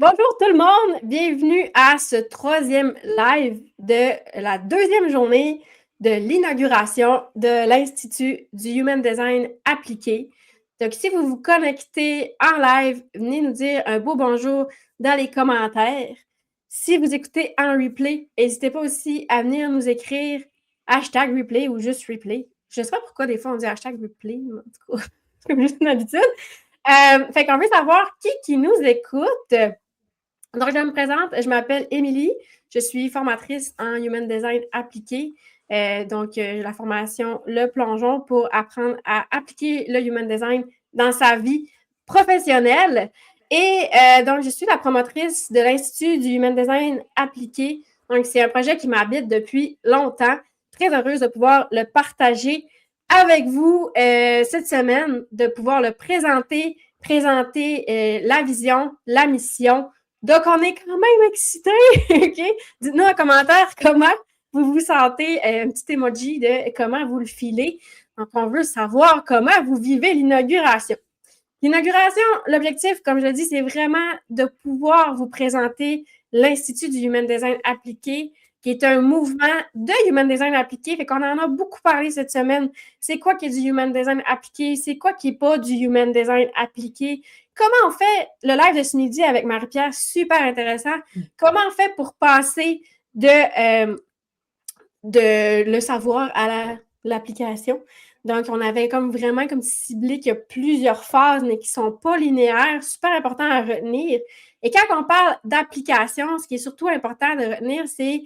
Bonjour tout le monde, bienvenue à ce troisième live de la deuxième journée de l'inauguration de l'Institut du Human Design appliqué. Donc, si vous vous connectez en live, venez nous dire un beau bonjour dans les commentaires. Si vous écoutez en replay, n'hésitez pas aussi à venir nous écrire hashtag replay ou juste replay. Je ne sais pas pourquoi des fois on dit hashtag replay, mais en tout cas, c'est comme juste une habitude. Fait qu'on veut savoir qui nous écoute. Donc, je me présente, je m'appelle Émilie, je suis formatrice en Human Design appliqué. La formation Le Plongeon pour apprendre à appliquer le Human Design dans sa vie professionnelle. Donc, je suis la promotrice de l'Institut du Human Design appliqué. Donc, c'est un projet qui m'habite depuis longtemps. Très heureuse de pouvoir le partager avec vous cette semaine, de pouvoir le présenter la vision, la mission. Donc, on est quand même excités, OK? Dites-nous en commentaire comment vous vous sentez, un petit emoji de comment vous le filez. Donc, on veut savoir comment vous vivez l'inauguration. L'inauguration, l'objectif, comme je le dis, c'est vraiment de pouvoir vous présenter l'Institut du Human Design appliqué, qui est un mouvement de Human Design appliqué. Fait qu'on en a beaucoup parlé cette semaine. C'est quoi qui est du Human Design appliqué? C'est quoi qui n'est pas du Human Design appliqué? Comment on fait le live de ce midi avec Marie-Pierre? Super intéressant. Comment on fait pour passer de le savoir à l'application? Donc, on avait vraiment ciblé qu'il y a plusieurs phases, mais qui ne sont pas linéaires, super important à retenir. Et quand on parle d'application, ce qui est surtout important de retenir, c'est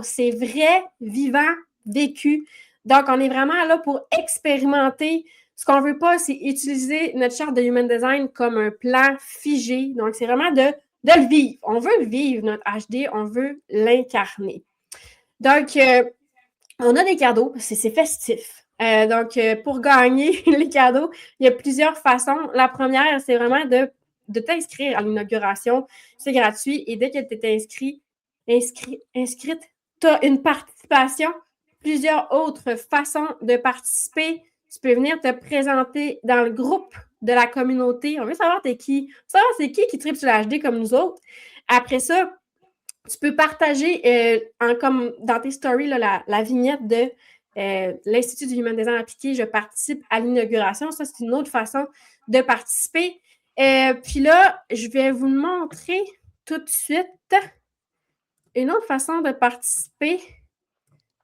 c'est vrai, vivant, vécu. Donc, on est vraiment là pour expérimenter. Ce qu'on ne veut pas, c'est utiliser notre charte de Human Design comme un plan figé. Donc, c'est vraiment de le vivre. On veut le vivre, notre HD, on veut l'incarner. Donc, on a des cadeaux, c'est festif. Pour gagner les cadeaux, il y a plusieurs façons. La première, c'est vraiment de t'inscrire à l'inauguration. C'est gratuit et dès que tu es inscrite, tu as une participation. Plusieurs autres façons de participer. Tu peux venir te présenter dans le groupe de la communauté. On veut savoir t'es qui. On veut savoir c'est qui tripe sur la HD comme nous autres. Après ça, tu peux partager comme dans tes stories là, la vignette de l'Institut du Human Design appliqué. Je participe à l'inauguration. Ça, c'est une autre façon de participer. Puis là, je vais vous montrer tout de suite une autre façon de participer.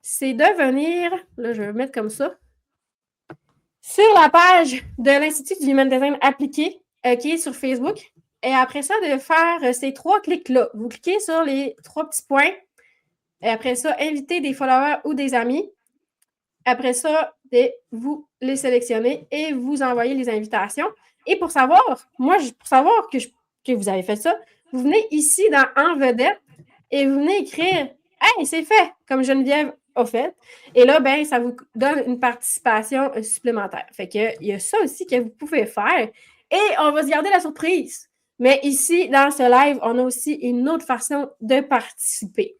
C'est de venir, là, je vais mettre comme ça, sur la page de l'Institut du Human Design appliqué, qui est sur Facebook. Et après ça, de faire ces 3 clics-là. Vous cliquez sur les 3 petits points. Et après ça, inviter des followers ou des amis. Après ça, vous les sélectionnez et vous envoyez les invitations. Et pour savoir, que vous avez fait ça, vous venez ici dans En vedette et vous venez écrire « Hey, c'est fait !» comme Geneviève a fait. Et là, ben, ça vous donne une participation supplémentaire. Fait qu'il y a ça aussi que vous pouvez faire. Et on va se garder la surprise. Mais ici, dans ce live, on a aussi une autre façon de participer.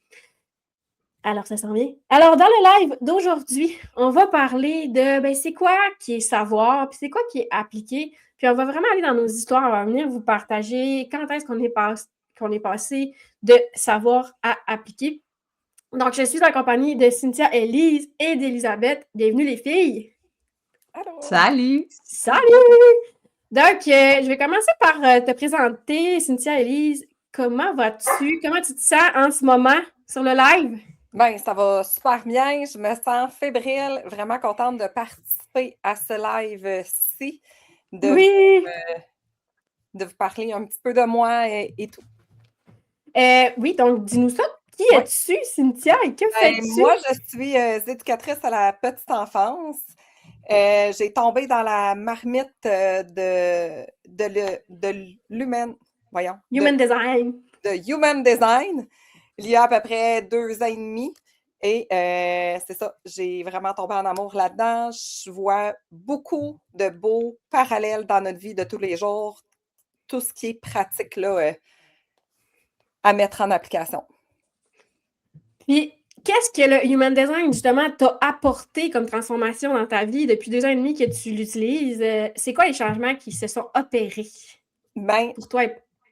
Alors, ça s'en vient. Alors, dans le live d'aujourd'hui, on va parler de c'est quoi qui est savoir, puis c'est quoi qui est appliqué. Puis on va vraiment aller dans nos histoires, on va venir vous partager quand est-ce qu'on est passé de savoir à appliquer. Donc, je suis en compagnie de Cynthia, Élise et d'Elisabeth. Bienvenue les filles! Allô. Salut! Salut! Donc, je vais commencer par te présenter, Cynthia, Élise. Comment vas-tu? Comment tu te sens en ce moment sur le live? Bien, ça va super bien. Je me sens fébrile, vraiment contente de participer à ce live-ci, Oui! de vous parler un petit peu de moi et tout. Oui, donc dis-nous ça. Qui es-tu, Cynthia, et que fais-tu? Moi, je suis éducatrice à la petite enfance. J'ai tombé dans la marmite de l'human... Voyons. Human Design. De Human Design, il y a à peu près 2 ans et demi. Et c'est ça, j'ai vraiment tombé en amour là-dedans. Je vois beaucoup de beaux parallèles dans notre vie de tous les jours. Tout ce qui est pratique là, à mettre en application. Puis, qu'est-ce que le Human Design, justement, t'a apporté comme transformation dans ta vie depuis 2 ans et demi que tu l'utilises? C'est quoi les changements qui se sont opérés Ben, pour toi?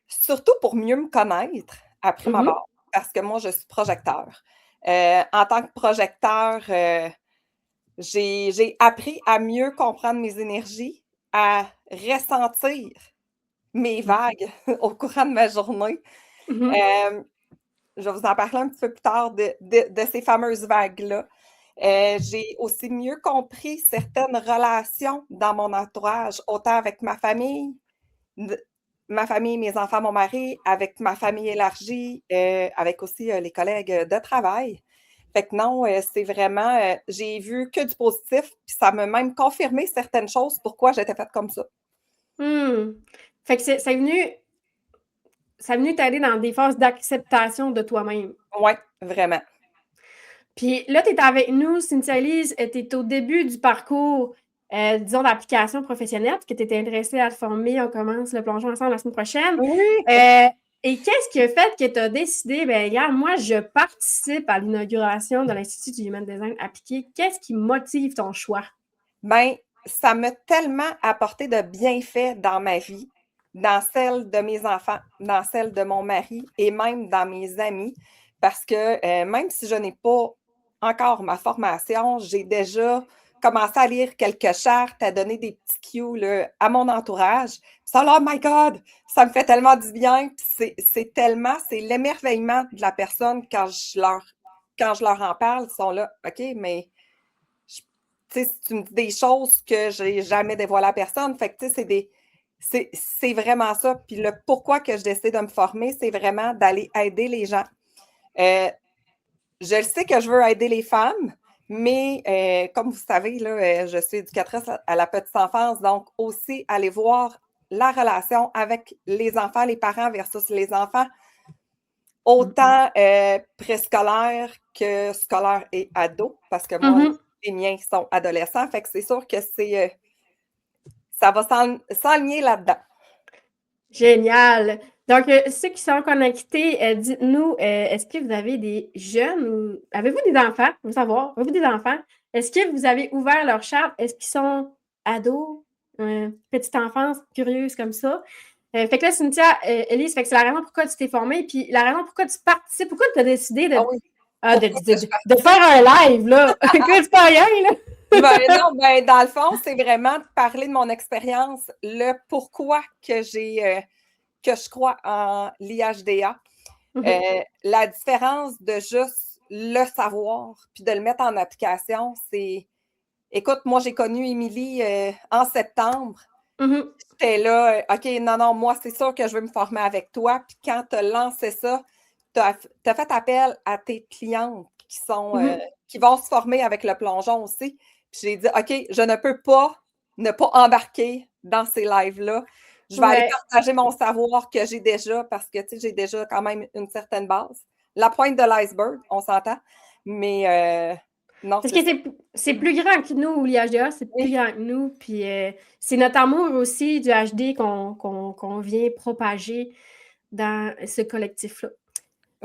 surtout pour mieux me connaître après ma mort, parce que moi, je suis projecteur. En tant que projecteur, j'ai appris à mieux comprendre mes énergies, à ressentir mes vagues au courant de ma journée. Je vais vous en parler un petit peu plus tard de ces fameuses vagues-là. J'ai aussi mieux compris certaines relations dans mon entourage, autant avec ma famille, mes enfants, mon mari, avec ma famille élargie, avec aussi les collègues de travail. Fait que non, c'est vraiment, j'ai vu que du positif, puis ça m'a même confirmé certaines choses, pourquoi j'étais faite comme ça. Fait que ça est venu t'aider dans des phases d'acceptation de toi-même. Oui, vraiment. Puis là, tu es avec nous, Cynthia-Élise, tu es au début du parcours, disons, d'application professionnelle, parce que tu étais intéressée à te former. On commence le plongeon ensemble la semaine prochaine. Oui. Et qu'est-ce qui a fait que tu as décidé, regarde, moi, je participe à l'inauguration de l'Institut du Human Design appliqué. Qu'est-ce qui motive ton choix? Bien, ça m'a tellement apporté de bienfaits dans ma vie, dans celle de mes enfants, dans celle de mon mari et même dans mes amis, parce que même si je n'ai pas encore ma formation, j'ai déjà commencé à lire quelques chartes, à donner des petits cues là, à mon entourage. Ça, oh my God, ça me fait tellement du bien. C'est l'émerveillement de la personne quand je leur en parle. Ils sont là, OK, mais si tu me dis des choses que je n'ai jamais dévoilées à personne, fait que c'est vraiment ça. Puis le pourquoi que je décide de me former, c'est vraiment d'aller aider les gens. Je le sais que je veux aider les femmes, mais comme vous savez, là, je suis éducatrice à la petite enfance, donc aussi aller voir la relation avec les enfants, les parents versus les enfants, autant préscolaire que scolaire et ado, parce que moi, les miens sont adolescents, fait que c'est sûr que ça va s'enligner là-dedans. Génial! Donc, ceux qui sont connectés, dites-nous, est-ce que vous avez des jeunes ou avez-vous des enfants? Je veux savoir, avez-vous des enfants? Est-ce que vous avez ouvert leur charte? Est-ce qu'ils sont ados, petite enfance, curieuse comme ça? Fait que là, Cynthia, Élise, fait que c'est la raison pourquoi tu t'es formée, puis la raison pourquoi tu participes, pourquoi tu as décidé de faire un live, là? C'est pas rien, là! Non, dans le fond, c'est vraiment de parler de mon expérience, le pourquoi que je crois en l'IHDA. La différence de juste le savoir puis de le mettre en application, c'est... Écoute, moi, j'ai connu Émilie en septembre. J'étais là, OK, non, moi, c'est sûr que je veux me former avec toi. Puis quand tu as lancé ça, tu as fait appel à tes clientes qui vont se former avec le plongeon aussi. Puis j'ai dit, OK, je ne peux pas ne pas embarquer dans ces lives-là. Je vais aller partager mon savoir que j'ai déjà parce que, tu sais, j'ai déjà quand même une certaine base. La pointe de l'iceberg, on s'entend. Mais non, parce que c'est plus grand que nous, l'IHDA, c'est plus grand que nous. Puis c'est notre amour aussi du HD qu'on vient propager dans ce collectif-là.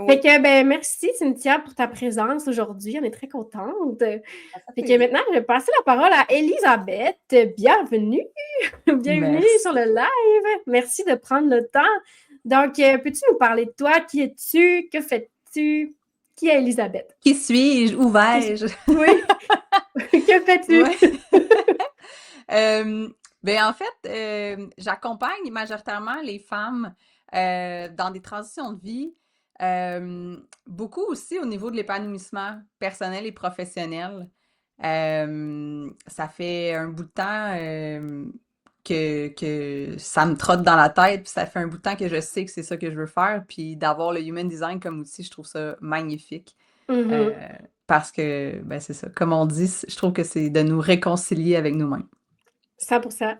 Fait que, merci Cynthia pour ta présence aujourd'hui. On est très contente. Fait que maintenant, je vais passer la parole à Elisabeth. Bienvenue. Bienvenue sur le live. Merci de prendre le temps. Donc, peux-tu nous parler de toi? Qui es-tu? Que fais-tu? Qui est Elisabeth? Qui suis-je? Où vais-je? Oui. Que fais-tu? En fait, j'accompagne majoritairement les femmes dans des transitions de vie, beaucoup aussi au niveau de l'épanouissement personnel et professionnel. Ça fait un bout de temps que ça me trotte dans la tête, puis ça fait un bout de temps que je sais que c'est ça que je veux faire, puis d'avoir le Human Design comme outil, je trouve ça magnifique. Parce que, c'est ça, comme on dit, je trouve que c'est de nous réconcilier avec nous-mêmes. 100%.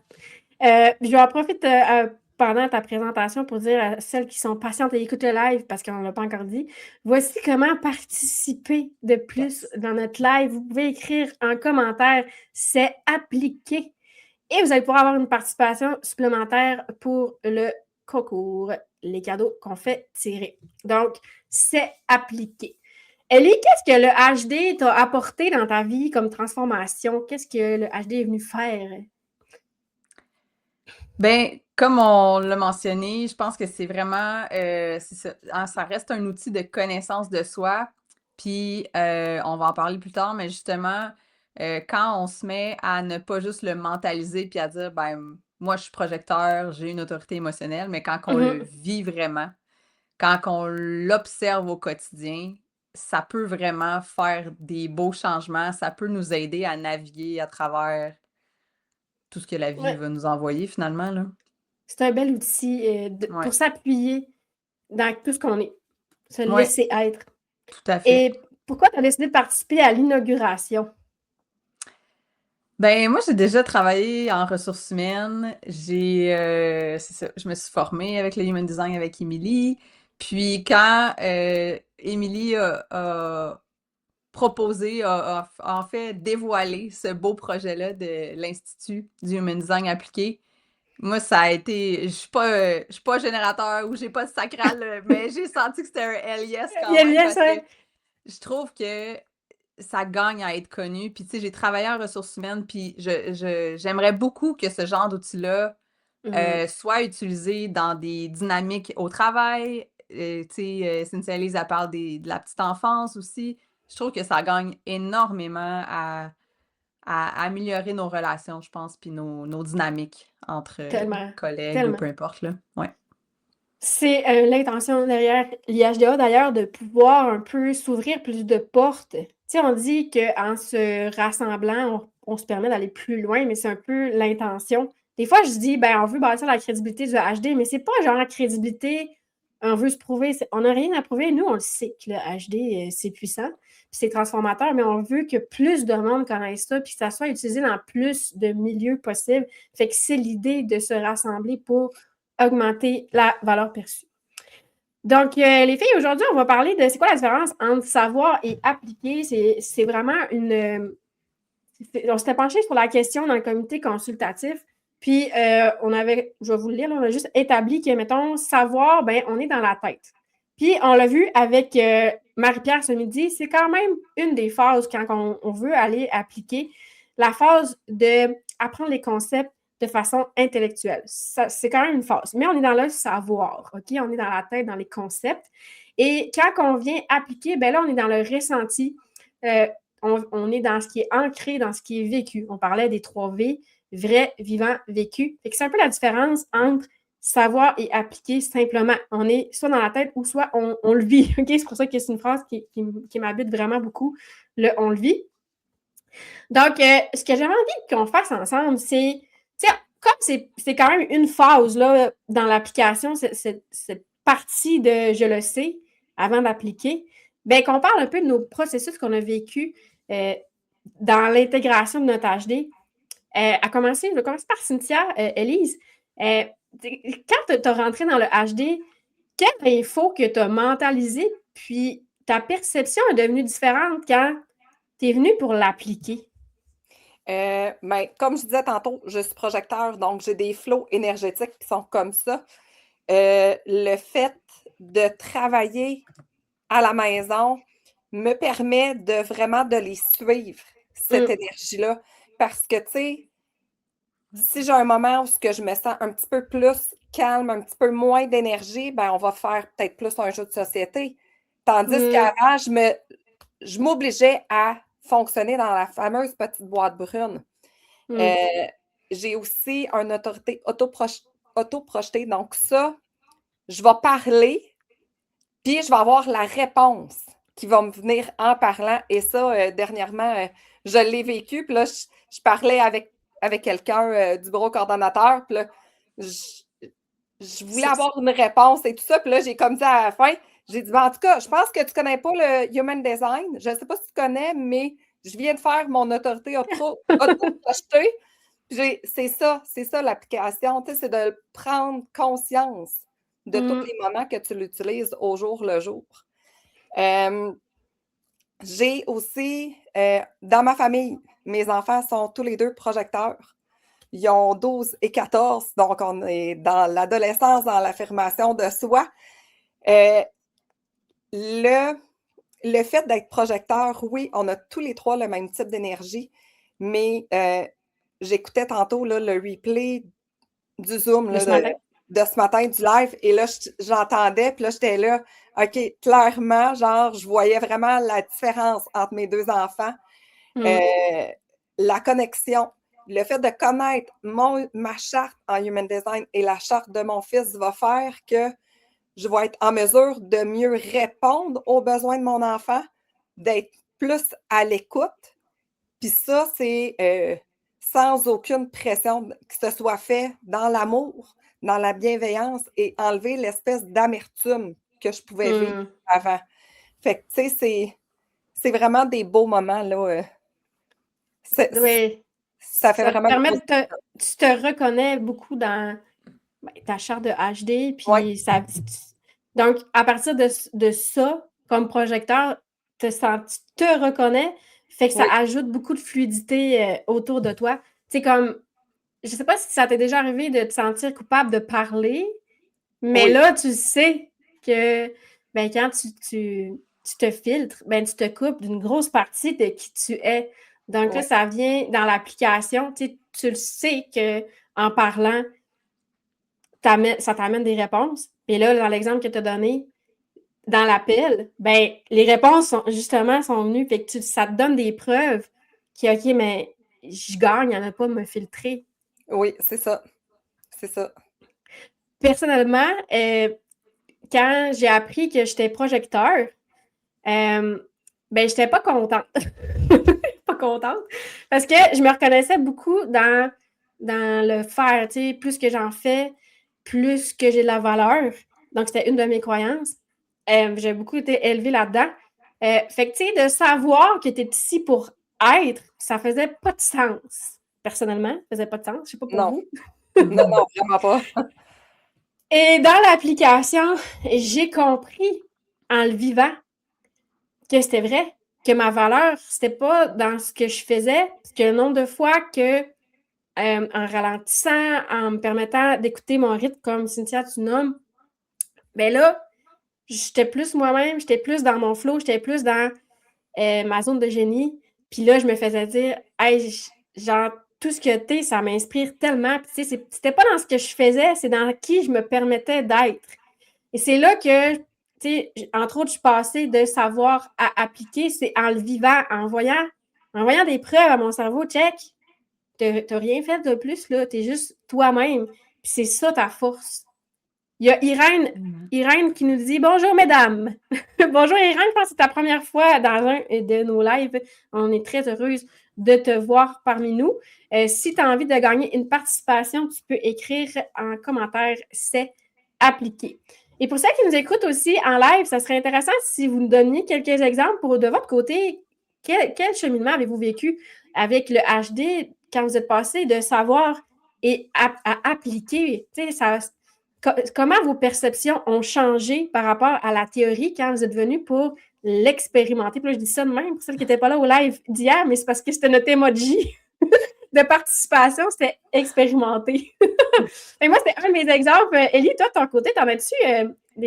Je vais en profiter pendant ta présentation pour dire à celles qui sont patientes et écoutent le live, parce qu'on ne l'a pas encore dit, voici comment participer de plus dans notre live. Vous pouvez écrire en commentaire « C'est appliqué » et vous allez pouvoir avoir une participation supplémentaire pour le concours, les cadeaux qu'on fait tirer. Donc, c'est appliqué. Ellie, qu'est-ce que le HD t'a apporté dans ta vie comme transformation? Qu'est-ce que le HD est venu faire? Comme on l'a mentionné, je pense que c'est vraiment, c'est ça, hein, ça reste un outil de connaissance de soi. Puis, on va en parler plus tard, mais justement, quand on se met à ne pas juste le mentaliser puis à dire, ben, moi, je suis projecteur, j'ai une autorité émotionnelle, mais quand on le Mhm. vit vraiment, quand on l'observe au quotidien, ça peut vraiment faire des beaux changements, ça peut nous aider à naviguer à travers tout ce que la vie Ouais, va nous envoyer finalement, là. c'est un bel outil pour Ouais, s'appuyer dans tout ce qu'on est, se ouais, laisser être. tout à fait. Et pourquoi tu as décidé de participer à l'inauguration? Ben, moi, j'ai déjà travaillé en ressources humaines. C'est ça, je me suis formée avec le Human Design avec Émilie. Puis quand Émilie a proposé, a en fait dévoilé ce beau projet-là de l'Institut du Human Design appliqué, moi, ça a été, je suis pas générateur ou j'ai pas de sacral, mais j'ai senti que c'était un hell yes Il quand y a même bien parce que ça. je trouve que ça gagne à être connu. Puis, tu sais, j'ai travaillé en ressources humaines, puis j'aimerais beaucoup que ce genre d'outil-là Mhm. soit utilisé dans des dynamiques au travail. Tu sais, Cynthia Elise, elle parle de la petite enfance aussi. Je trouve que ça gagne énormément à améliorer nos relations, je pense, puis nos dynamiques entre Tellement, collègues ou tellement. peu importe, là. Ouais. C'est l'intention derrière l'IHDA, d'ailleurs, de pouvoir un peu s'ouvrir plus de portes. Tu sais, on dit qu'en se rassemblant, on se permet d'aller plus loin, mais c'est un peu l'intention. Des fois, je dis, ben, on veut bâtir la crédibilité du HD, mais c'est pas genre la crédibilité, on veut se prouver. On n'a rien à prouver. Nous, on le sait que le HD, c'est puissant, puis c'est transformateur, mais on veut que plus de monde connaisse ça, puis que ça soit utilisé dans plus de milieux possibles. Fait que c'est l'idée de se rassembler pour augmenter la valeur perçue. Donc, les filles, aujourd'hui, on va parler de c'est quoi la différence entre savoir et appliquer. C'est vraiment une. On s'était penché sur la question dans le comité consultatif. Puis, je vais vous le lire, là, on a juste établi que, mettons, savoir, ben, on est dans la tête. Puis, on l'a vu avec Marie-Pierre ce midi, c'est quand même une des phases quand on veut aller appliquer, la phase d'apprendre les concepts de façon intellectuelle. C'est quand même une phase. Mais on est dans le savoir, OK? On est dans la tête, dans les concepts. Et quand on vient appliquer, ben là, on est dans le ressenti. Euh, on est dans ce qui est ancré, dans ce qui est vécu. On parlait des 3 V, vrai, vivant, vécu. C'est un peu la différence entre savoir et appliquer simplement. On est soit dans la tête ou soit on le vit. Okay? C'est pour ça que c'est une phrase qui m'habite vraiment beaucoup, le on le vit. Donc, ce que j'avais envie qu'on fasse ensemble, c'est, comme c'est quand même une phase là, dans l'application, cette partie de je le sais avant d'appliquer, bien qu'on parle un peu de nos processus qu'on a vécu dans l'intégration de notre HD. Je vais commencer par Cynthia, Elise. Quand tu as rentré dans le HD, quelle info que tu as mentalisée, puis ta perception est devenue différente quand tu es venu pour l'appliquer? Ben, comme je disais tantôt, je suis projecteur, donc j'ai des flots énergétiques qui sont comme ça. Le fait de travailler à la maison me permet de vraiment de les suivre, cette énergie-là. Parce que, tu sais, si j'ai un moment où je me sens un petit peu plus calme, un petit peu moins d'énergie, ben on va faire peut-être plus un jeu de société. Tandis qu'avant, je m'obligeais à fonctionner dans la fameuse petite boîte brune. J'ai aussi une autorité auto-projetée. Donc ça, je vais parler, puis je vais avoir la réponse qui va me venir en parlant. Et ça, dernièrement, je l'ai vécu. Puis là, je parlais avec quelqu'un du bureau coordonnateur. Puis là, je voulais avoir une réponse et tout ça. Puis là, j'ai comme dit à la fin, j'ai dit, ben, en tout cas, je pense que tu ne connais pas le Human Design. Je ne sais pas si tu connais, mais je viens de faire mon autorité auto-projetée. C'est ça l'application, tu sais, c'est de prendre conscience de tous les moments que tu l'utilises au jour le jour. J'ai aussi, dans ma famille, mes enfants sont tous les deux projecteurs. Ils ont 12 et 14, donc on est dans l'adolescence, dans l'affirmation de soi. Le fait d'être projecteur, oui, on a tous les trois le même type d'énergie, mais j'écoutais tantôt là, le replay du Zoom, De là, ce matin? de ce matin, du live. Et là, j'entendais, puis là, j'étais là, OK, clairement, genre, je voyais vraiment la différence entre mes deux enfants. La connexion, le fait de connaître ma charte en Human Design et la charte de mon fils va faire que je vais être en mesure de mieux répondre aux besoins de mon enfant, d'être plus à l'écoute. Puis ça, c'est sans aucune pression que ce soit fait dans l'amour, dans la bienveillance et enlever l'espèce d'amertume que je pouvais vivre avant. Fait que, tu sais, c'est vraiment des beaux moments, là. Oui. Ça fait vraiment... Tu te reconnais beaucoup dans ta charte de HD, puis Oui. Donc, à partir de ça, comme projecteur, tu te reconnais, fait que ça ajoute beaucoup de fluidité autour de toi. Tu sais, comme, je sais pas si ça t'est déjà arrivé de te sentir coupable de parler, mais là, tu sais que quand tu te filtres, tu te coupes d'une grosse partie de qui tu es. Donc là, ça vient dans l'application, tu le sais qu'en parlant, ça t'amène des réponses. Et là, dans l'exemple que tu as donné, dans l'appel, les réponses sont venues, fait que ça te donne des preuves qui, OK, mais je gagne, il n'y en a pas de me filtrer. Oui, c'est ça. C'est ça. Personnellement, quand j'ai appris que j'étais projecteur, j'étais pas contente. Pas contente. Parce que je me reconnaissais beaucoup dans le faire, tu sais, plus que j'en fais, plus que j'ai de la valeur. Donc, c'était une de mes croyances. J'ai beaucoup été élevée là-dedans. Fait que, tu sais, de savoir que tu es ici pour être, ça faisait pas de sens. Personnellement, ça faisait pas de sens. Je sais pas pour vous. Non, vraiment pas. Et dans l'application, j'ai compris en le vivant que c'était vrai, que ma valeur, c'était pas dans ce que je faisais, parce que le nombre de fois que, en ralentissant, en me permettant d'écouter mon rythme, comme Cynthia, tu nommes, là, j'étais plus moi-même, j'étais plus dans mon flow, j'étais plus dans ma zone de génie. Puis là, je me faisais dire, hey, genre, tout ce que t'es, ça m'inspire tellement. Puis tu sais, c'était pas dans ce que je faisais, c'est dans qui je me permettais d'être. Et c'est là que, tu sais, entre autres, je suis passée de savoir à appliquer, c'est en le vivant, en voyant des preuves à mon cerveau, check, t'as rien fait de plus, là, t'es juste toi-même. Puis c'est ça ta force. Il y a Irène qui nous dit « Bonjour, mesdames! » Bonjour, Irène, je pense que c'est ta première fois dans un de nos lives. On est très heureuse de te voir parmi nous. Si tu as envie de gagner une participation, tu peux écrire en commentaire « C'est appliqué ». Et pour ceux qui nous écoutent aussi en live, ça serait intéressant si vous nous donniez quelques exemples pour, de votre côté, quel cheminement avez-vous vécu avec le HD quand vous êtes passé de savoir et à appliquer? Tu sais, comment vos perceptions ont changé par rapport à la théorie quand vous êtes venu pour l'expérimenter? Puis là, je dis ça de même pour celles qui n'étaient pas là au live d'hier, mais c'est parce que c'était notre emoji de participation, c'était expérimenter. Et moi, c'était un de mes exemples. Élie, toi, de ton côté, t'en as-tu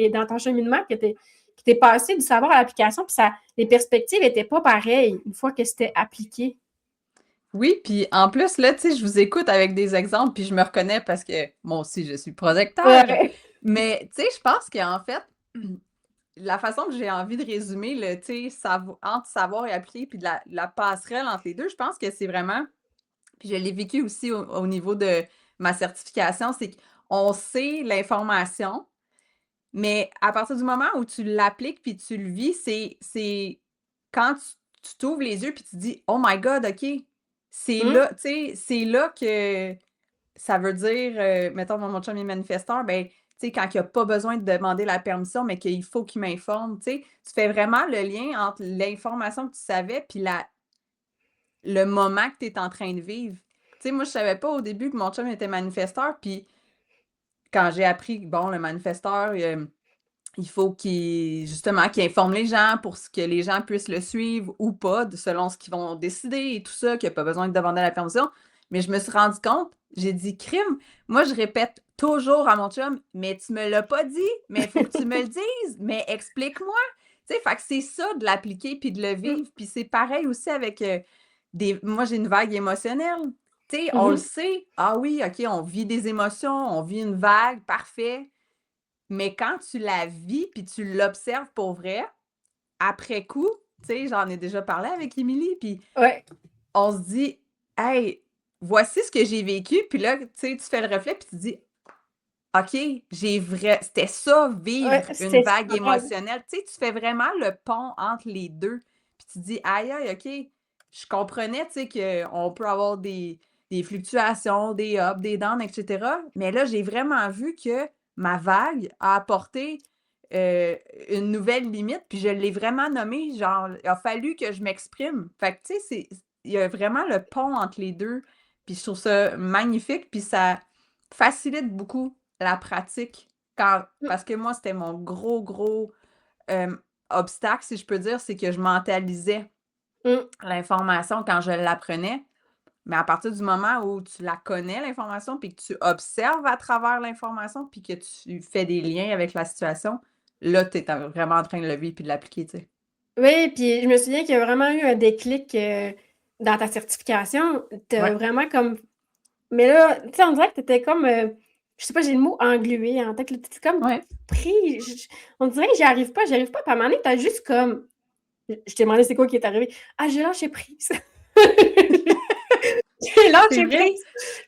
dans ton cheminement que t'es passé du savoir à l'application, puis les perspectives n'étaient pas pareilles une fois que c'était appliqué? Oui, puis en plus, là, tu sais, je vous écoute avec des exemples, puis je me reconnais parce que moi aussi, je suis projecteur. Ouais. Mais, tu sais, je pense qu'en fait, la façon que j'ai envie de résumer le, tu sais, entre savoir et appliquer, puis de la passerelle entre les deux, je pense que c'est vraiment, puis je l'ai vécu aussi au niveau de ma certification, c'est qu'on sait l'information, mais à partir du moment où tu l'appliques puis tu le vis, c'est quand tu t'ouvres les yeux puis tu dis « Oh my God, OK! » C'est là, tu sais, c'est là que ça veut dire, mettons, mon chum est manifesteur, ben, tu sais, quand il n'y a pas besoin de demander la permission, mais qu'il faut qu'il m'informe, tu sais, tu fais vraiment le lien entre l'information que tu savais puis le moment que tu es en train de vivre. Tu sais, moi, je savais pas au début que mon chum était manifesteur, puis quand j'ai appris, bon, le manifesteur, il faut justement, qu'il informe les gens pour que les gens puissent le suivre ou pas, selon ce qu'ils vont décider et tout ça, qu'il n'y a pas besoin de demander la permission. Mais je me suis rendu compte, j'ai dit, crime, moi, je répète toujours à mon chum, mais tu me l'as pas dit, mais il faut que tu me le dises, mais explique-moi. Tu sais, fait que c'est ça de l'appliquer puis de le vivre. Puis c'est pareil aussi avec moi, j'ai une vague émotionnelle. Tu sais, on le sait. Ah oui, OK, on vit des émotions, on vit une vague, parfait. Mais quand tu la vis puis tu l'observes pour vrai, après coup, tu sais, j'en ai déjà parlé avec Émilie, puis Ouais. on se dit: «Hey, voici ce que j'ai vécu», puis là, tu sais, tu fais le reflet puis tu dis: «OK, c'était ça, vivre Ouais, une c'est vague ça. émotionnelle». Tu sais, tu fais vraiment le pont entre les 2, puis tu te dis: «Aïe, aïe, OK, je comprenais, tu sais, qu'on peut avoir des fluctuations, des ups, des downs, et cetera, mais là, j'ai vraiment vu que ma vague a apporté, une nouvelle limite, puis je l'ai vraiment nommée, genre, il a fallu que je m'exprime». Fait que, tu sais, il y a vraiment le pont entre les 2, puis je trouve ça magnifique, puis ça facilite beaucoup la pratique parce que moi, c'était mon gros, obstacle, si je peux dire, c'est que je mentalisais Mmh. l'information quand je l'apprenais. Mais à partir du moment où tu la connais, l'information, puis que tu observes à travers l'information, puis que tu fais des liens avec la situation, là, tu es vraiment en train de le vivre puis de l'appliquer, tu sais. Oui, puis je me souviens qu'il y a vraiment eu un déclic, dans ta certification. Tu as Ouais. vraiment comme mais là, tu sais, on dirait que tu étais comme, je sais pas, j'ai le mot englué en tête, là. Tu étais comme Ouais. pris, on dirait que j'y arrive pas. Puis à un moment donné, tu as juste comme je t'ai demandé c'est quoi qui est arrivé. «Ah, j'ai lâché prise». J'ai C'est lâché vrai? prise.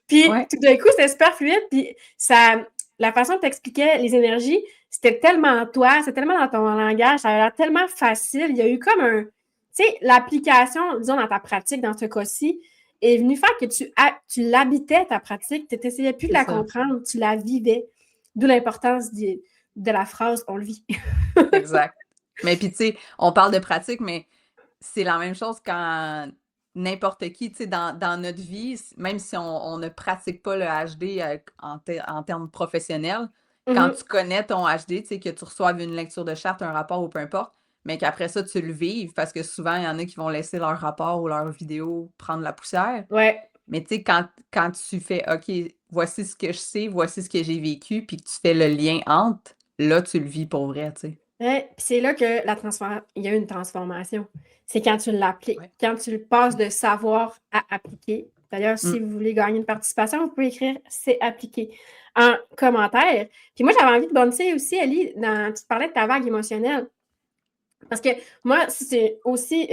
Puis Ouais. tout d'un coup, c'était super fluide. Puis ça, la façon que tu expliquais les énergies, c'était tellement toi, c'était tellement dans ton langage, ça a l'air tellement facile. Il y a eu comme un, tu sais, l'application, disons, dans ta pratique, dans ce cas-ci, est venue faire que tu l'habitais, ta pratique. Tu n'essayais plus de C'est la ça. comprendre, tu la vivais. D'où l'importance de la phrase « on le vit ». Exact. Mais puis, tu sais, on parle de pratique, mais c'est la même chose quand n'importe qui, tu sais, dans notre vie, même si on ne pratique pas le HD en termes professionnels, quand Mhm. tu connais ton HD, tu sais, que tu reçoives une lecture de charte, un rapport ou peu importe, mais qu'après ça, tu le vives, parce que souvent, il y en a qui vont laisser leur rapport ou leur vidéo prendre la poussière. Ouais. Mais tu sais, quand tu fais, OK, voici ce que je sais, voici ce que j'ai vécu, puis que tu fais le lien entre, là, tu le vis pour vrai, tu sais. Ouais, puis c'est là que il y a une transformation. C'est quand tu l'appliques, Ouais. quand tu passes de savoir à appliquer. D'ailleurs, si Mm. vous voulez gagner une participation, vous pouvez écrire c'est appliqué en commentaire. Puis moi, j'avais envie de bondir aussi, Ellie, tu parlais de ta vague émotionnelle. Parce que moi, c'est aussi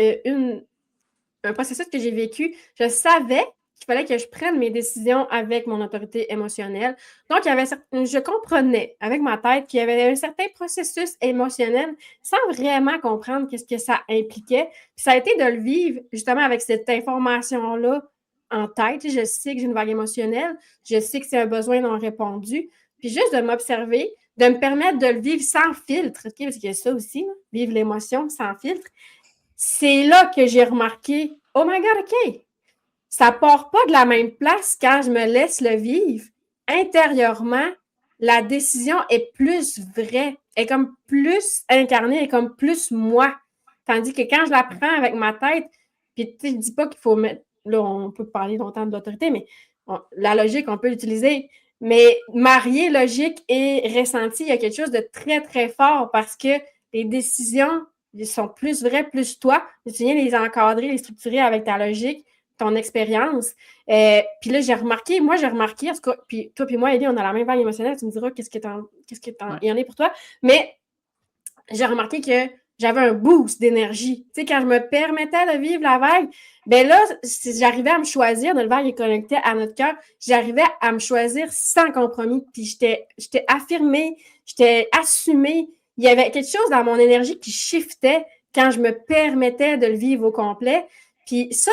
un processus que j'ai vécu. Je savais qu'il fallait que je prenne mes décisions avec mon autorité émotionnelle. Donc, je comprenais avec ma tête qu'il y avait un certain processus émotionnel sans vraiment comprendre qu'est-ce que ça impliquait. Puis ça a été de le vivre justement avec cette information-là en tête. Je sais que j'ai une vague émotionnelle. Je sais que c'est un besoin non répondu. Puis juste de m'observer, de me permettre de le vivre sans filtre. Okay? Parce qu'il y a ça aussi, là, vivre l'émotion sans filtre. C'est là que j'ai remarqué, oh my God, OK, ça part pas de la même place quand je me laisse le vivre. Intérieurement, la décision est plus vraie, est comme plus incarnée, est comme plus moi. Tandis que quand je la prends avec ma tête, puis tu sais, je dis pas qu'il faut mettre, là, on peut parler longtemps d'autorité, mais la logique, on peut l'utiliser. Mais marier logique et ressenti, il y a quelque chose de très, très fort parce que les décisions ils sont plus vraies, plus toi. Tu viens les encadrer, les structurer avec ta logique, ton expérience. Puis là, j'ai remarqué, en tout cas, puis toi puis moi, Eddie, on a la même vague émotionnelle. Tu me diras Ouais. il y en a pour toi. Mais j'ai remarqué que j'avais un boost d'énergie. Tu sais, quand je me permettais de vivre la vague, ben là, j'arrivais à me choisir, notre vague est connectée à notre cœur, j'arrivais à me choisir sans compromis. Puis j'étais affirmée, j'étais assumée. Il y avait quelque chose dans mon énergie qui shiftait quand je me permettais de le vivre au complet. Puis ça,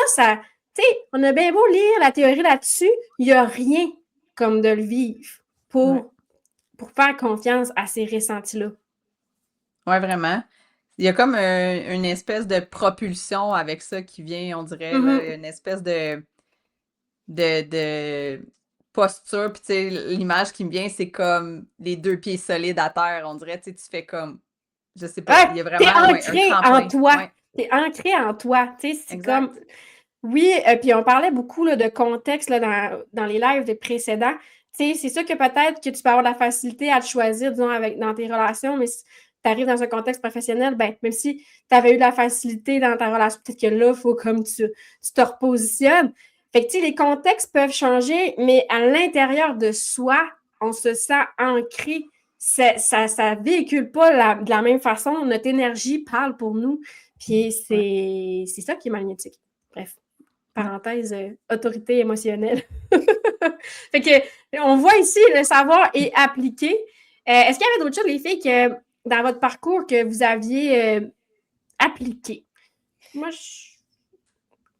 tu sais, on a bien beau lire la théorie là-dessus, il n'y a rien comme de le vivre Ouais. pour faire confiance à ces ressentis-là. Ouais, vraiment. Il y a comme une espèce de propulsion avec ça qui vient, on dirait, là, Mhm. une espèce de posture. Puis, tu sais, l'image qui me vient, c'est comme les 2 pieds solides à terre. On dirait, tu sais, tu fais comme, je sais pas, Ouais, il y a t'es vraiment, ouais, un ancré en tremplin. toi. Ouais, T'es ancré en toi. Tu sais, c'est comme. exact. Oui, puis on parlait beaucoup là, de contexte là, dans les lives précédents. Tu sais, c'est sûr que peut-être que tu peux avoir de la facilité à te choisir, disons, dans tes relations, mais si tu arrives dans un contexte professionnel, ben, même si tu avais eu de la facilité dans ta relation, peut-être que là, il faut comme tu te repositionnes. Fait que, tu sais, les contextes peuvent changer, mais à l'intérieur de soi, on se sent ancré. Ça véhicule pas de la même façon. Notre énergie parle pour nous. Puis c'est ça qui est magnétique. Bref, parenthèse, autorité émotionnelle. Fait que, on voit ici, le savoir est appliqué. Est-ce qu'il y avait d'autres choses, les filles, que dans votre parcours que vous aviez appliqué? Moi,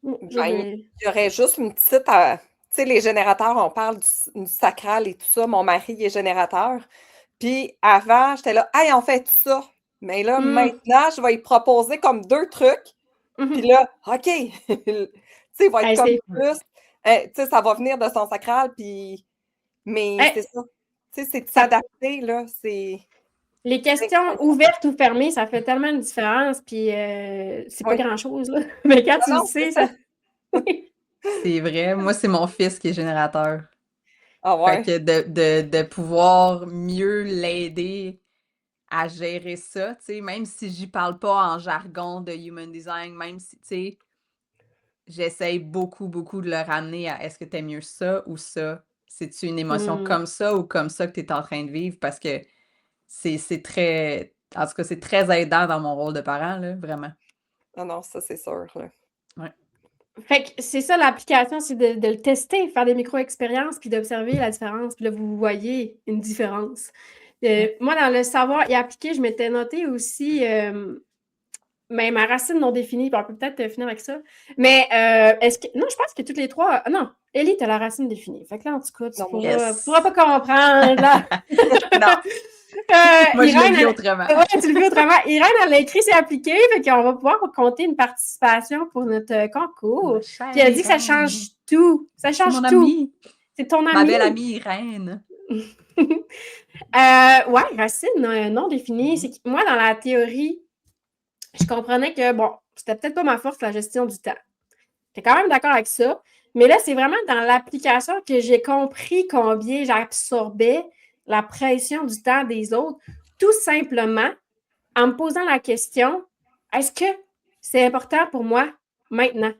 Il y aurait juste une petite. Tu sais, les générateurs, on parle du sacral et tout ça. Mon mari est générateur. Puis avant, j'étais là, hey, on fait ça. Mais là, maintenant, je vais lui proposer comme 2 trucs. Puis là, OK. Tu sais, il va être comme plus. Tu sais, ça va venir de son sacral. Puis. Mais c'est ça. Tu sais, c'est de s'adapter, là. Les questions ouvertes ou fermées, ça fait tellement une différence, puis c'est pas grand-chose, là. Mais quand tu le sais, ça... C'est vrai. Moi, c'est mon fils qui est générateur. Ah ouais? Fait que de pouvoir mieux l'aider à gérer ça, tu sais, même si j'y parle pas en jargon de human design, même si, tu sais, j'essaye beaucoup, beaucoup de le ramener à est-ce que t'aimes mieux ça ou ça? C'est-tu une émotion comme ça ou comme ça que t'es en train de vivre? Parce que c'est très, en tout cas, c'est très aidant dans mon rôle de parent, là, vraiment. Ah non, ça, c'est sûr, là. Ouais. Fait que c'est ça, l'application, c'est de le tester, faire des micro-expériences, puis d'observer la différence. Puis là, vous voyez une différence. Moi, dans le savoir et appliquer, je m'étais noté aussi ma racine non définie. Puis on peut peut-être finir avec ça. Mais est-ce que... Non, je pense que toutes les trois... Non, Ellie, t'as la racine définie. Fait que là, en tout cas, tu pourras pas comprendre. Là. Non. Moi, je le vis autrement. Ouais, tu le vis autrement. Irène, elle a écrit, c'est appliqué. Fait qu'on va pouvoir compter une participation pour notre concours. Puis elle a dit que ça change tout. Ça change mon tout. Amie. C'est ton amie. Ma belle amie Irène. Ouais, racine non définie. C'est que moi, dans la théorie, je comprenais que, bon, c'était peut-être pas ma force, la gestion du temps. J'étais quand même d'accord avec ça. Mais là, c'est vraiment dans l'application que j'ai compris combien j'absorbais la pression du temps des autres, tout simplement en me posant la question, est-ce que c'est important pour moi maintenant?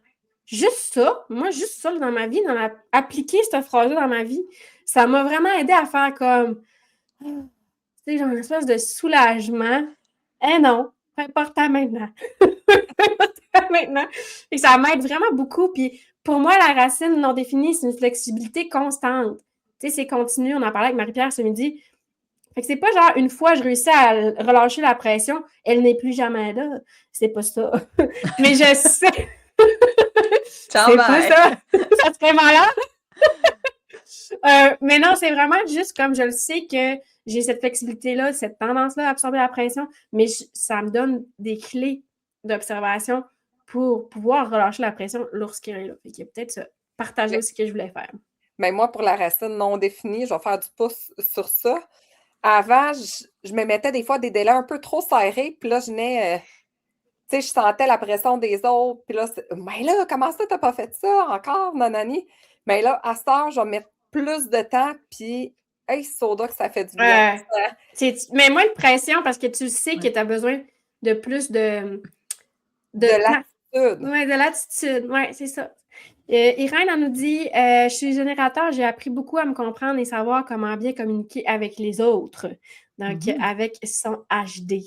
Juste ça, moi, juste ça dans ma vie, appliquer cette phrase-là dans ma vie, ça m'a vraiment aidé à faire comme, tu sais, genre une espèce de soulagement. Eh non, c'est important maintenant. maintenant. Et ça m'aide vraiment beaucoup. Puis pour moi, la racine non définie, c'est une flexibilité constante. Tu sais, c'est continu. On en parlait avec Marie-Pierre ce midi. Fait que c'est pas genre une fois je réussis à relâcher la pression, elle n'est plus jamais là. C'est pas ça. Mais je sais. C'est pas ça. Ça serait malade. Mais non, c'est vraiment juste comme je le sais que j'ai cette flexibilité-là, cette tendance-là à absorber la pression, mais ça me donne des clés d'observation pour pouvoir relâcher la pression lorsqu'il est là. Fait qu'il y a peut-être ça. Partager aussi ce que je voulais faire. Mais moi, pour la racine non définie, je vais faire du pouce sur ça. Avant, je me mettais des fois des délais un peu trop serrés, puis là, tu sais, je sentais la pression des autres, puis là, mais là, comment ça, t'as pas fait ça encore, nanani? Mais là, à cette heure, je vais mettre plus de temps, puis, hey, soda que ça fait du bien. Mais moins de pression parce que tu sais que tu as besoin de plus de l'attitude. Oui, de l'attitude. Oui, c'est ça. Irène, elle nous dit je suis générateur, j'ai appris beaucoup à me comprendre et savoir comment bien communiquer avec les autres. Donc, avec son HD.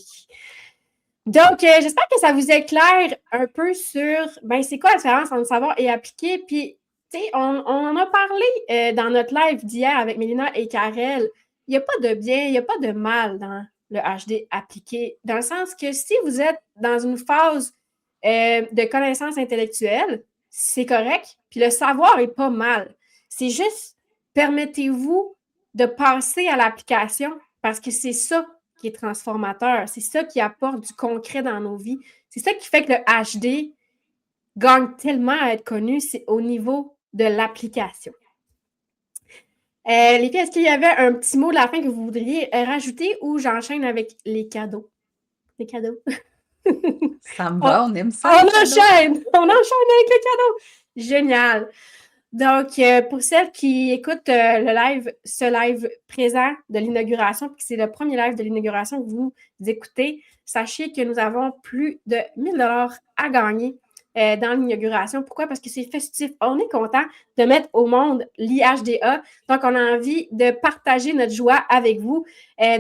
Donc, j'espère que ça vous éclaire un peu sur c'est quoi la différence entre savoir et appliquer. Puis, tu sais, on en a parlé dans notre live d'hier avec Mélina et Karel. Il n'y a pas de bien, il n'y a pas de mal dans le HD appliqué, dans le sens que si vous êtes dans une phase de connaissance intellectuelle, c'est correct. Puis le savoir est pas mal. C'est juste, permettez-vous de passer à l'application parce que c'est ça qui est transformateur. C'est ça qui apporte du concret dans nos vies. C'est ça qui fait que le HD gagne tellement à être connu, c'est au niveau de l'application. Les filles, est-ce qu'il y avait un petit mot de la fin que vous voudriez rajouter ou j'enchaîne avec les cadeaux? Les cadeaux. Ça me va, on aime ça. On enchaîne avec les cadeaux. Génial. Donc, pour celles qui écoutent ce live présent de l'inauguration, puis que c'est le premier live de l'inauguration que vous écoutez, sachez que nous avons plus de 1 000 $ à gagner dans l'inauguration. Pourquoi? Parce que c'est festif. On est content de mettre au monde l'IHDA. Donc, on a envie de partager notre joie avec vous.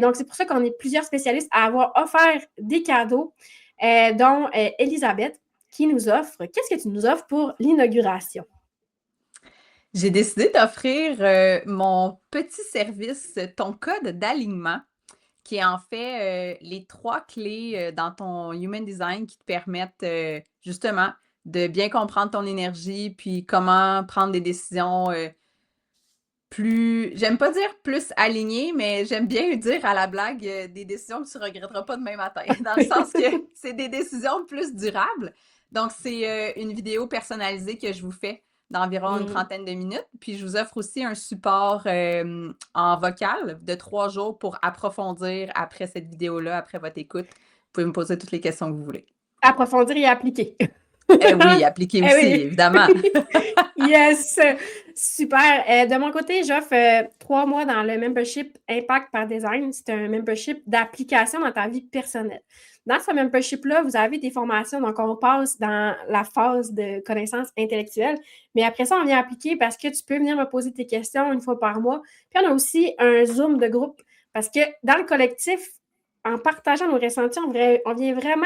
Donc, c'est pour ça qu'on est plusieurs spécialistes à avoir offert des cadeaux, dont Elisabeth, qui nous offre. Qu'est-ce que tu nous offres pour l'inauguration? J'ai décidé d'offrir mon petit service, ton code d'alignement, qui est en fait les 3 clés dans ton Human Design qui te permettent justement de bien comprendre ton énergie, puis comment prendre des décisions plus, j'aime pas dire plus alignées, mais j'aime bien dire à la blague des décisions que tu regretteras pas demain matin, dans le sens que c'est des décisions plus durables. Donc, c'est une vidéo personnalisée que je vous fais d'environ une trentaine de minutes. Puis, je vous offre aussi un support en vocal de 3 jours pour approfondir après cette vidéo-là, après votre écoute. Vous pouvez me poser toutes les questions que vous voulez. Approfondir et appliquer. Oui, appliquer aussi, oui. évidemment. Yes! Super. De mon côté, j'offre 3 mois dans le membership Impact par Design. C'est un membership d'application dans ta vie personnelle. Dans ce membership-là, vous avez des formations, donc on passe dans la phase de connaissances intellectuelles, mais après ça, on vient appliquer parce que tu peux venir me poser tes questions une fois par mois. Puis on a aussi un Zoom de groupe parce que dans le collectif, en partageant nos ressentis, on vient vraiment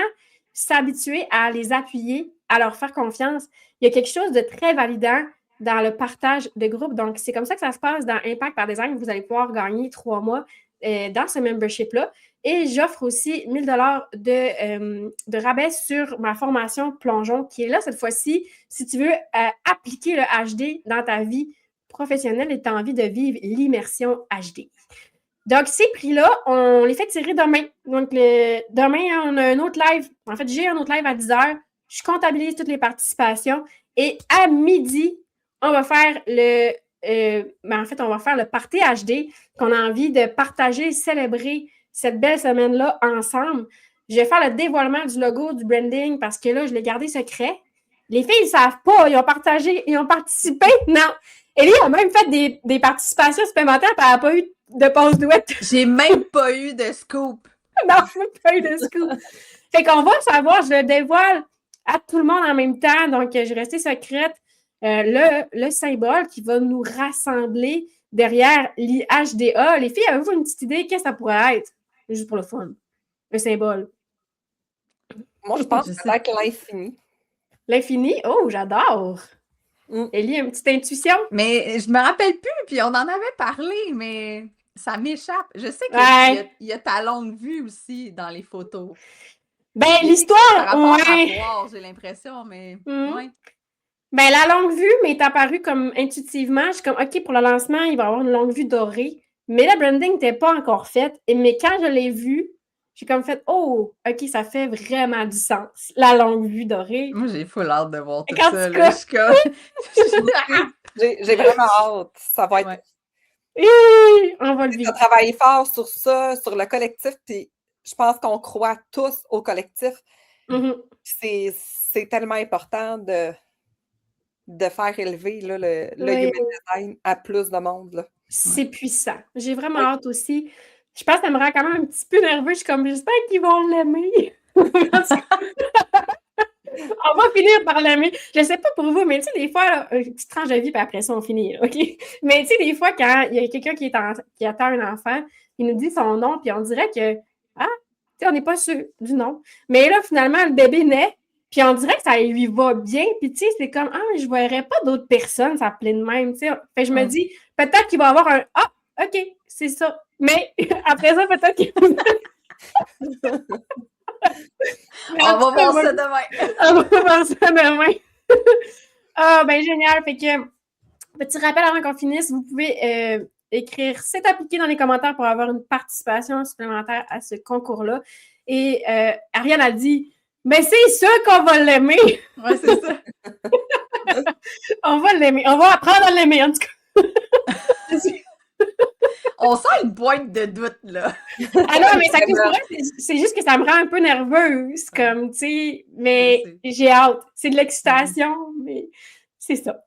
s'habituer à les appuyer, à leur faire confiance. Il y a quelque chose de très validant dans le partage de groupe. Donc, c'est comme ça que ça se passe dans Impact par Design. Vous allez pouvoir gagner 3 mois dans ce membership-là. Et j'offre aussi 1 000 de rabais sur ma formation Plongeon, qui est là cette fois-ci, si tu veux appliquer le HD dans ta vie professionnelle et tu as envie de vivre l'immersion HD. Donc, ces prix-là, on les fait tirer demain. Donc, demain, on a un autre live. En fait, j'ai un autre live à 10h. Je comptabilise toutes les participations. Et à midi, on va faire on va faire le party HD qu'on a envie de partager, célébrer cette belle semaine-là ensemble. Je vais faire le dévoilement du logo, du branding, parce que là, je l'ai gardé secret. Les filles, ils ne savent pas. Ils ont participé. Non. Ellie a même fait des participations supplémentaires, puis elle n'a pas eu de pause douette. J'ai même pas eu de scoop. Non, j'ai pas eu de scoop. Fait qu'on va savoir, je le dévoile à tout le monde en même temps. Donc, je vais rester secrète. Le symbole qui va nous rassembler derrière l'IHDA. Les filles, avez-vous une petite idée? Qu'est-ce que ça pourrait être? Juste pour le fun. Le symbole. Moi, je pense que c'est peut-être l'infini. L'infini? Oh, j'adore! Ellie, une petite intuition? Mais je me rappelle plus, puis on en avait parlé, mais ça m'échappe. Je sais qu'il y a ta longue vue aussi dans les photos. Ben, l'histoire, ouais. J'ai l'impression, mais ouais. Ben, la longue vue m'est apparue comme intuitivement. Je suis comme, OK, pour le lancement, il va y avoir une longue vue dorée. Mais le branding n'était pas encore fait. Mais quand je l'ai vu, j'ai comme fait, oh, OK, ça fait vraiment du sens. La longue vue dorée. Moi, j'ai full hâte de voir tout quand ça. J'ai vraiment hâte. Ça va être... Ouais. Oui, on va le vivre. On a travaillé fort sur ça, sur le collectif, puis je pense qu'on croit tous au collectif. C'est tellement important de faire élever là, le Human Design à plus de monde. C'est puissant. J'ai vraiment hâte aussi. Je pense que ça me rend quand même un petit peu nerveux. Je suis comme, j'espère qu'ils vont l'aimer. On va finir par l'aimer. Je ne sais pas pour vous, mais tu sais, des fois, là, une petite tranche de vie, puis après ça, on finit, OK? Mais tu sais, des fois, quand il y a quelqu'un qui attend un enfant, il nous dit son nom, puis on dirait que, tu sais, on n'est pas sûr du nom. Mais là, finalement, le bébé naît, puis on dirait que ça lui va bien, puis tu sais, c'est comme, je ne verrais pas d'autres personnes s'appeler de même, tu sais. Fait que je me dis, peut-être qu'il va avoir un, OK, c'est ça. Mais après ça, peut-être qu'il On va voir ça demain. On va voir ça demain. Ben génial. Fait que, petit rappel avant qu'on finisse, vous pouvez écrire « C'est appliqué » dans les commentaires pour avoir une participation supplémentaire à ce concours-là. Et Ariane a dit « Mais c'est sûr qu'on va l'aimer! » Ouais, c'est ça. On va l'aimer. On va apprendre à l'aimer, en tout cas. On sent une boîte de doute, là. Ah non, mais ça c'est juste que ça me rend un peu nerveuse, comme, tu sais, mais j'ai hâte. C'est de l'excitation, mais c'est ça.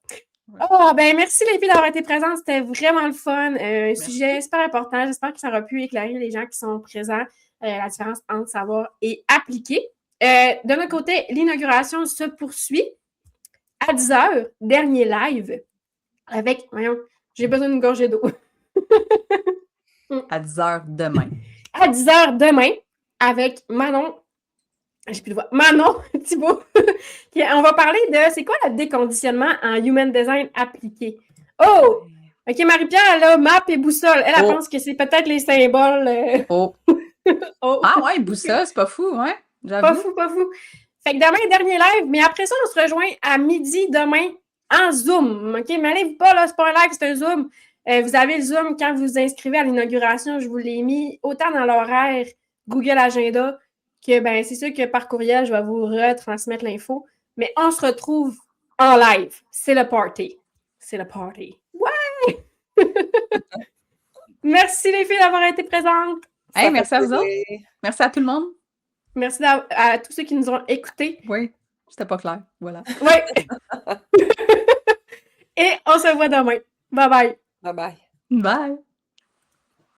Oh, ben merci les filles d'avoir été présentes. C'était vraiment le fun. Un sujet super important. J'espère que ça aura pu éclairer les gens qui sont présents la différence entre savoir et appliquer. de notre côté, l'inauguration se poursuit à 10h, dernier live, avec, voyons, j'ai besoin d'une gorgée d'eau. À 10h demain. À 10h demain, avec Manon, j'ai plus de voix, Manon Thibault. On va parler de, c'est quoi le déconditionnement en Human Design appliqué? Oh! OK, Marie-Pierre, elle a map et boussole. Elle pense que c'est peut-être les symboles. Oh! Ah ouais, boussole, c'est pas fou, hein? J'avoue. Pas fou, pas fou. Fait que demain, dernier live, mais après ça, on se rejoint à midi demain en Zoom. OK? Mais allez-vous pas, là, c'est pas un live, c'est un Zoom. Vous avez le Zoom quand vous vous inscrivez à l'inauguration. Je vous l'ai mis autant dans l'horaire Google Agenda que, ben, c'est sûr que par courriel, je vais vous retransmettre l'info. Mais on se retrouve en live. C'est le party. C'est le party. Ouais! Merci les filles d'avoir été présentes. Hey, merci à vous autres. Merci à tout le monde. Merci à tous ceux qui nous ont écoutés. Oui, c'était pas clair. Voilà. Oui. Et on se voit demain. Bye bye. Bye bye. Bye.